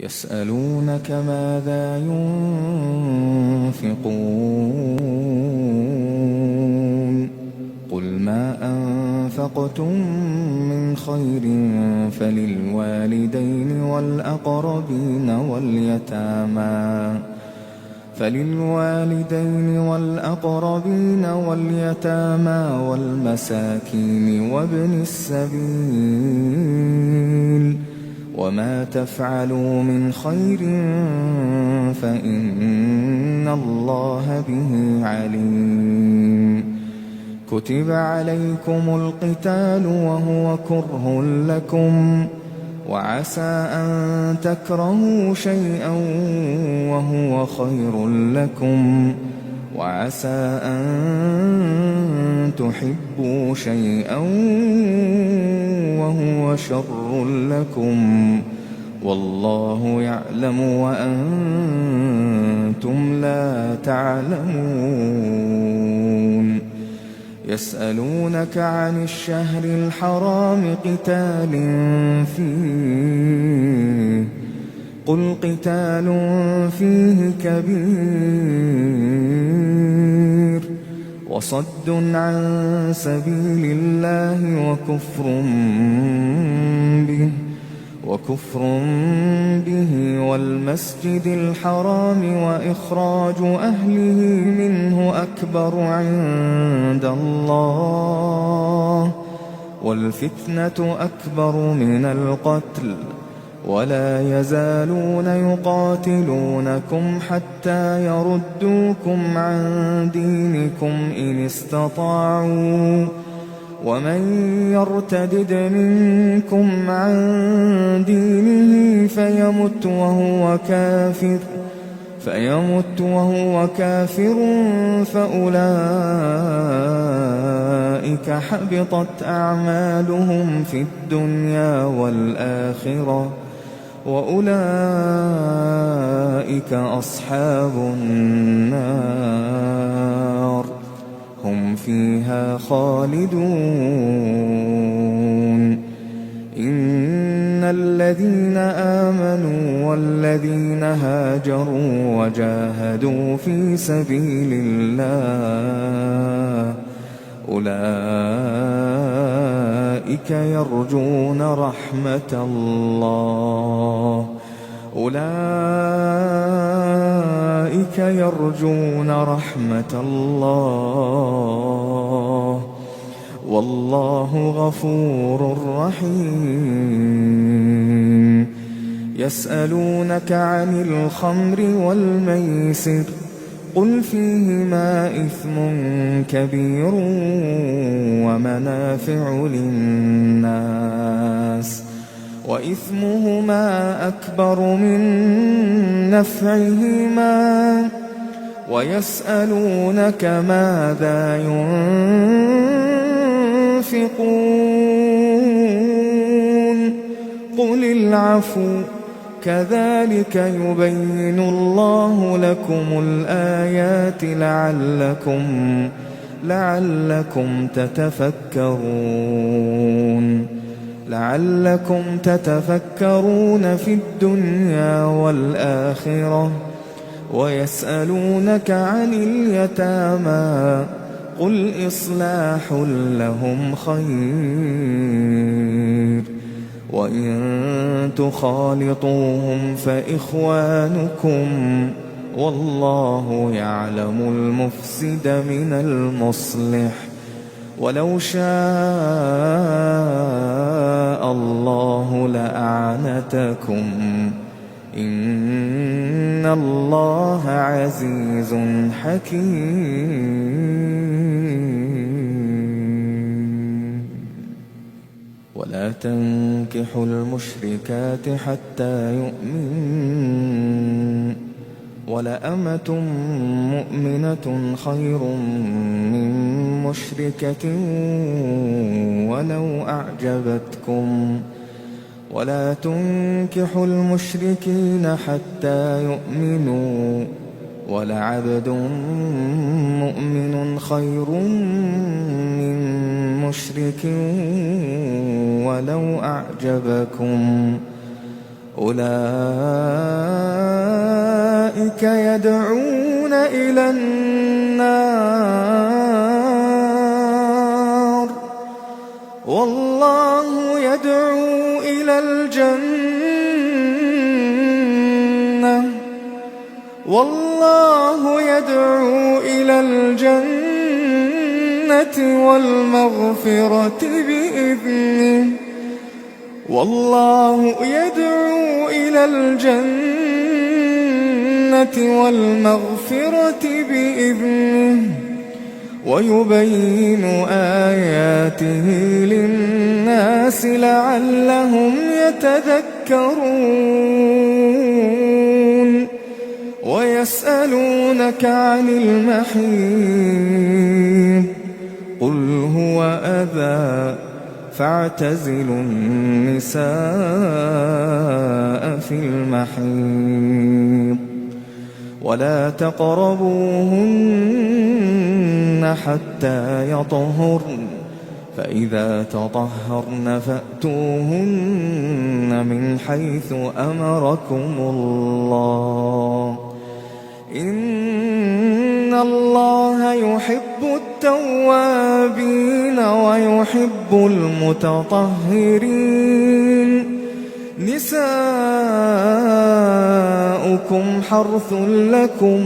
يسألونك ماذا ينفقون قل ما أنفقتم من خير فللوالدين والأقربين واليتامى والمساكين وابن السبيل وما تفعلوا من خير فإن الله به عليم. كتب عليكم القتال وهو كره لكم وعسى أن تكرهوا شيئا وهو خير لكم وعسى أن تحبوا شيئا وهو شر لكم والله يعلم وأنتم لا تعلمون. يسألونك عن الشهر الحرام قتال فيه قل قتال فيه كبير وصد عن سبيل الله وكفر به والمسجد الحرام وإخراج أهله منه أكبر عند الله والفتنة أكبر من القتل ولا يزالون يقاتلونكم حتى يردوكم عن دينكم إن استطاعوا ومن يرتدد منكم عن دينه فيمت وهو كافر فأولئك حبطت أعمالهم في الدنيا والآخرة وأولئك أصحاب النار هم فيها خالدون. إن الذين آمنوا والذين هاجروا وجاهدوا في سبيل الله أولئك يرجون رحمة الله والله غفور رحيم. يسألونك عن الخمر والميسر قل فيهما إثم كبير ومنافع للناس وإثمهما أكبر من نفعهما ويسألونك ماذا ينفقون قل العفو كذلك يبين الله لكم الآيات لعلكم تتفكرون في الدنيا والآخرة. ويسألونك عن اليتامى قل إصلاح لهم خير وإن تخالطوهم فإخوانكم والله يعلم المفسد من المصلح ولو شاء الله لأعنتكم إن الله عزيز حكيم. ولا تنكحوا المشركات حتى يؤمنوا ولأمة مؤمنة خير من مشركة ولو أعجبتكم ولا تنكحوا المشركين حتى يؤمنوا ولعبد مؤمن خير من مشرك ولو أعجبكم أولئك يدعون إلى النار والله يدعو إلى الجنة والله يدعو إلى الجنة والمغفرة بإذنه والله يدعو إلى الجنة والمغفرة بإذنه ويبين آياته للناس لعلهم يتذكرون ويسألونك عن المحيض قل هو أذى فاعتزلوا النساء في المحيض ولا تقربوهن حتى يطهرن فإذا تطهرن فأتوهن من حيث أمركم الله إن الله يحب التوابين ويحب المتطهرين نساؤكم حرث لكم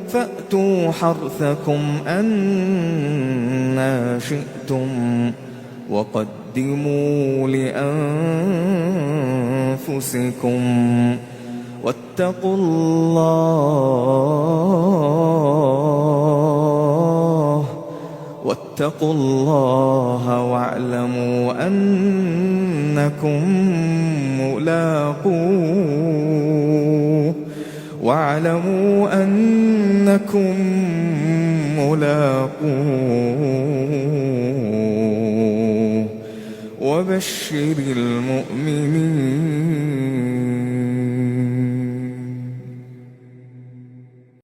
فأتوا حرثكم أنى شئتم وقدموا لأنفسكم واتقوا الله واعلموا أنكم ملاقوه وبشر المؤمنين